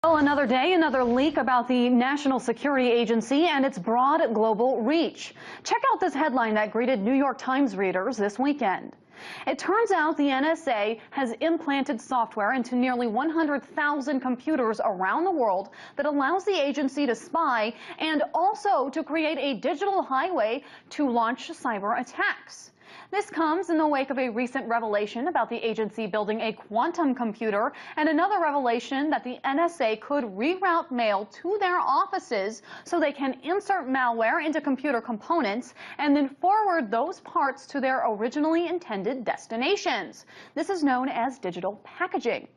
Well, another day, another leak about the National Security Agency and its broad global reach. Check out this headline that greeted New York Times readers this weekend. It turns out the NSA has implanted software into nearly 100,000 computers around the world that allows the agency to spy and also to create a digital highway to launch cyber attacks. This comes in the wake of a recent revelation about the agency building a quantum computer and another revelation that the NSA could reroute mail to their offices so they can insert malware into computer components and then forward those parts to their originally intended destinations. This is known as digital packaging.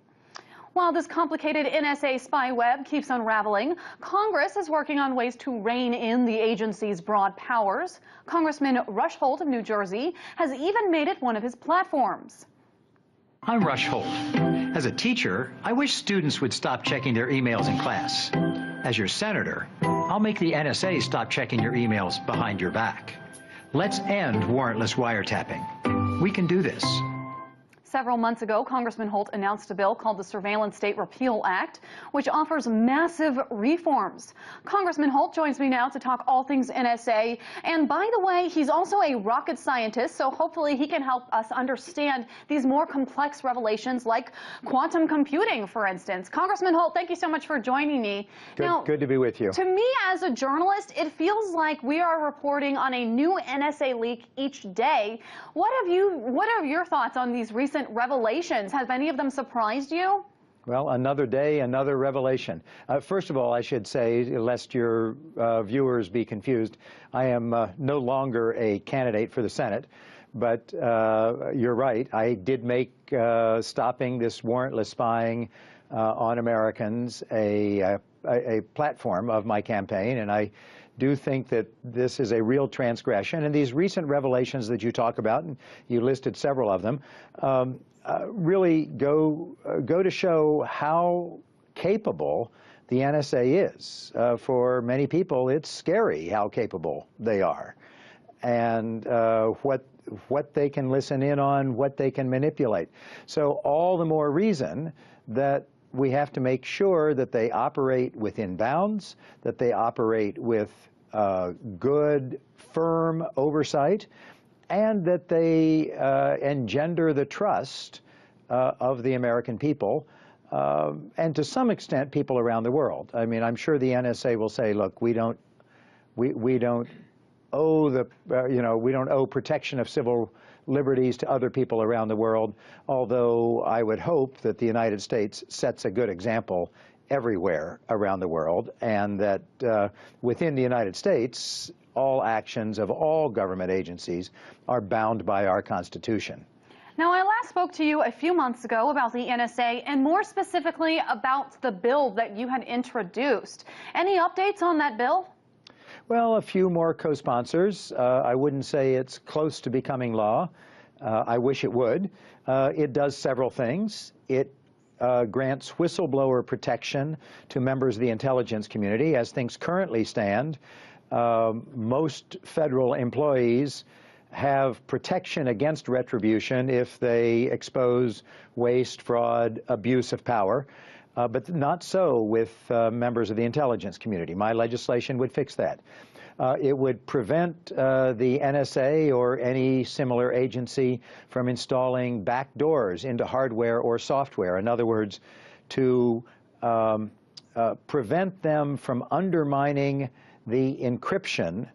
While this complicated NSA spy web keeps unraveling, Congress is working on ways to rein in the agency's broad powers. Congressman Rush Holt of New Jersey has even made it one of his platforms. I'm Rush Holt. As a teacher, I wish students would stop checking their emails in class. As your senator, I'll make the NSA stop checking your emails behind your back. Let's end warrantless wiretapping. We can do this. Several months ago, Congressman Holt announced a bill called the Surveillance State Repeal Act, which offers massive reforms. Congressman Holt joins me now to talk all things NSA. And by the way, he's also a rocket scientist, so hopefully he can help us understand these more complex revelations like quantum computing, for instance. Congressman Holt, thank you so much for joining me. Good to be with you. To me, as a journalist, it feels like we are reporting on a new NSA leak each day. What are your thoughts on these recent revelations? Have any of them surprised you? Well, another day, another revelation. First of all, I should say, lest your viewers be confused, I am no longer a candidate for the Senate, but you're right. I did make stopping this warrantless spying on Americans a platform of my campaign, and I do think that this is a real transgression. And these recent revelations that you talk about, and you listed several of them, really go to show how capable the NSA is. For many people, it's scary how capable they are, and what they can listen in on, what they can manipulate. So all the more reason that we have to make sure that they operate within bounds, that they operate with good, firm oversight, and that they engender the trust of the American people, and to some extent people around the world. I mean, I'm sure the NSA will say, look, we don't owe we don't owe protection of civil liberties to other people around the world, although I would hope that the United States sets a good example everywhere around the world, and that within the United States, all actions of all government agencies are bound by our Constitution. Now, I last spoke to you a few months ago about the NSA, and more specifically about the bill that you had introduced. Any updates on that bill? Well, a few more co-sponsors. I wouldn't say it's close to becoming law. I wish it would. It does several things. It grants whistleblower protection to members of the intelligence community. As things currently stand, most federal employees have protection against retribution if they expose waste, fraud, abuse of power, but not so with members of the intelligence community. My legislation would fix that. It would prevent the NSA or any similar agency from installing backdoors into hardware or software. In other words, to prevent them from undermining the encryption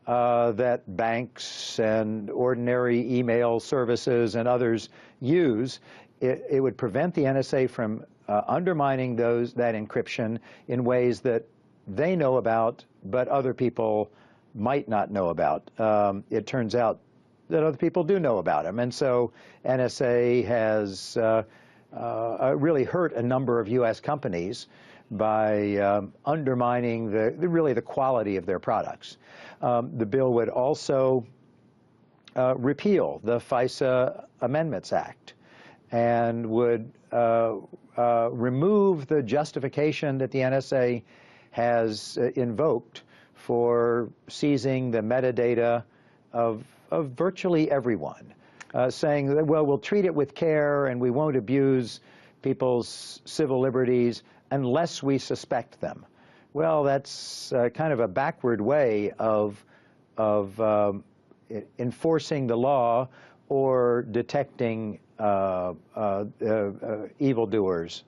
that banks and ordinary email services and others use. It would prevent the NSA from undermining that encryption in ways that they know about, but other people might not know about. It turns out that other people do know about them, and so NSA has really hurt a number of U.S. companies by undermining really the quality of their products. The bill would also repeal the FISA Amendments Act and would remove the justification that the NSA has invoked for seizing the metadata of virtually everyone, saying that, well, we'll treat it with care and we won't abuse people's civil liberties unless we suspect them. Well, that's kind of a backward way of enforcing the law or detecting evildoers.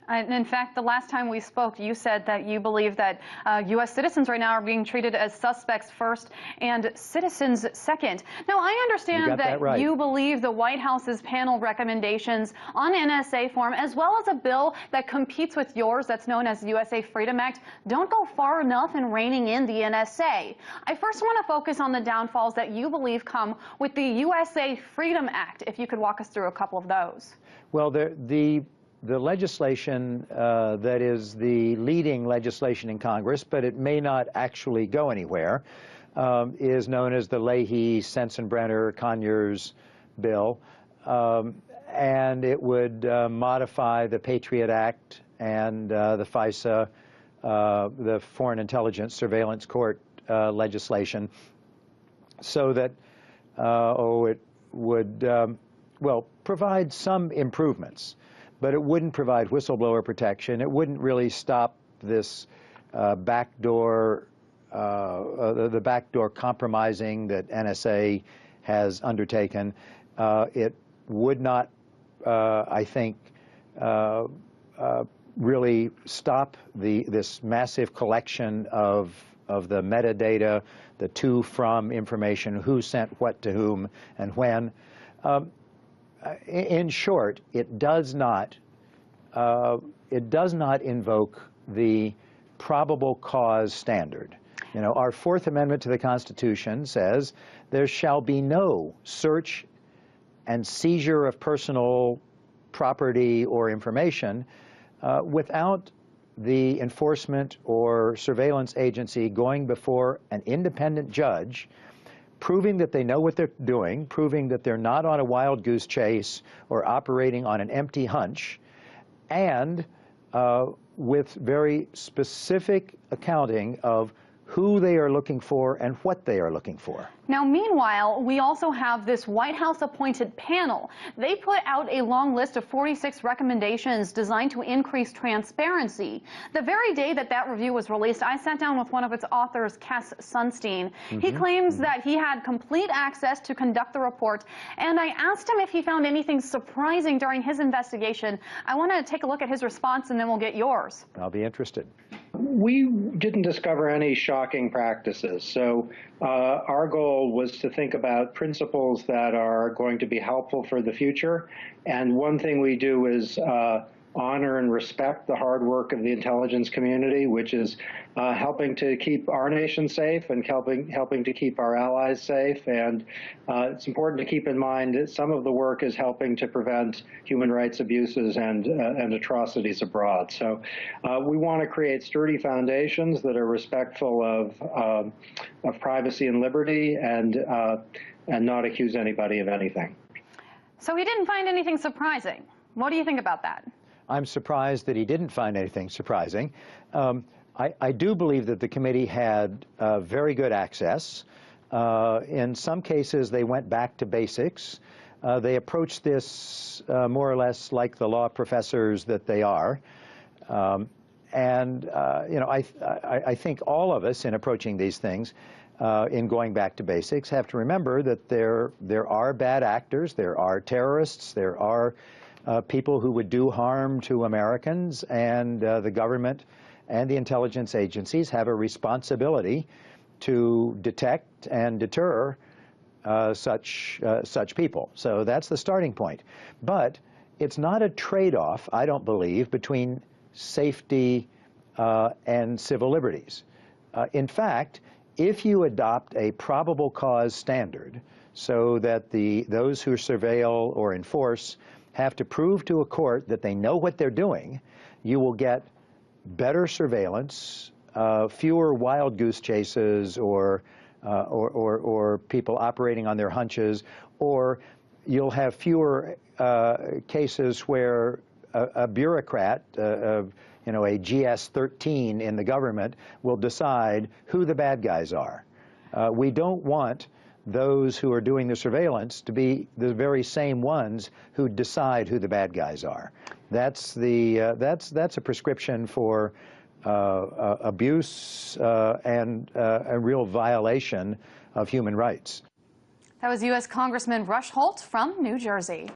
And in fact, the last time we spoke, you said that you believe that U.S. citizens right now are being treated as suspects first and citizens second. Now, I understand that right. You believe the White House's panel recommendations on NSA form, as well as a bill that competes with yours that's known as the USA Freedom Act, don't go far enough in reining in the NSA. I first want to focus on the downfalls that you believe come with the USA Freedom Act, if you could walk us through a couple of those. Well, the legislation that is the leading legislation in Congress, but it may not actually go anywhere, is known as the Leahy-Sensenbrenner-Conyers bill, and it would modify the Patriot Act and the FISA, the Foreign Intelligence Surveillance Court legislation, so that it would, well, provide some improvements. But it wouldn't provide whistleblower protection. It wouldn't really stop this backdoor compromising that NSA has undertaken. It would not, I think, really stop this massive collection of the metadata, the to from information, who sent what to whom and when. In short, it does not invoke the probable cause standard. You know, our Fourth Amendment to the Constitution says there shall be no search and seizure of personal property or information without the enforcement or surveillance agency going before an independent judge, proving that they know what they're doing, proving that they're not on a wild goose chase or operating on an empty hunch, and with very specific accounting of who they are looking for and what they are looking for. Now, meanwhile, we also have this White House-appointed panel. They put out a long list of 46 recommendations designed to increase transparency. The very day that that review was released, I sat down with one of its authors, Cass Sunstein. He claims that he had complete access to conduct the report, and I asked him if he found anything surprising during his investigation. I want to take a look at his response, and then we'll get yours. I'll be interested. We didn't discover any shocking practices. So our goal was to think about principles that are going to be helpful for the future. And one thing we do is honor and respect the hard work of the intelligence community, which is helping to keep our nation safe and helping to keep our allies safe. And it's important to keep in mind that some of the work is helping to prevent human rights abuses and atrocities abroad. So we want to create sturdy foundations that are respectful of privacy and liberty and not accuse anybody of anything. So he didn't find anything surprising. What do you think about that? I'm surprised that he didn't find anything surprising. I do believe that the committee had very good access. In some cases, they went back to basics. They approached this more or less like the law professors that they are. You know, I think all of us in approaching these things, in going back to basics, have to remember that there are bad actors, there are terrorists, there are people who would do harm to Americans, and the government and the intelligence agencies have a responsibility to detect and deter such people. So that's the starting point. But it's not a trade-off, I don't believe, between safety and civil liberties. In fact, if you adopt a probable cause standard so that those who surveil or enforce have to prove to a court that they know what they're doing, you will get better surveillance, fewer wild goose chases or people operating on their hunches, or you'll have fewer cases where a bureaucrat, a GS-13 in the government will decide who the bad guys are. We don't want those who are doing the surveillance to be the very same ones who decide who the bad guys are. That's a prescription for abuse and a real violation of human rights. That was U.S. Congressman Rush Holt from New Jersey.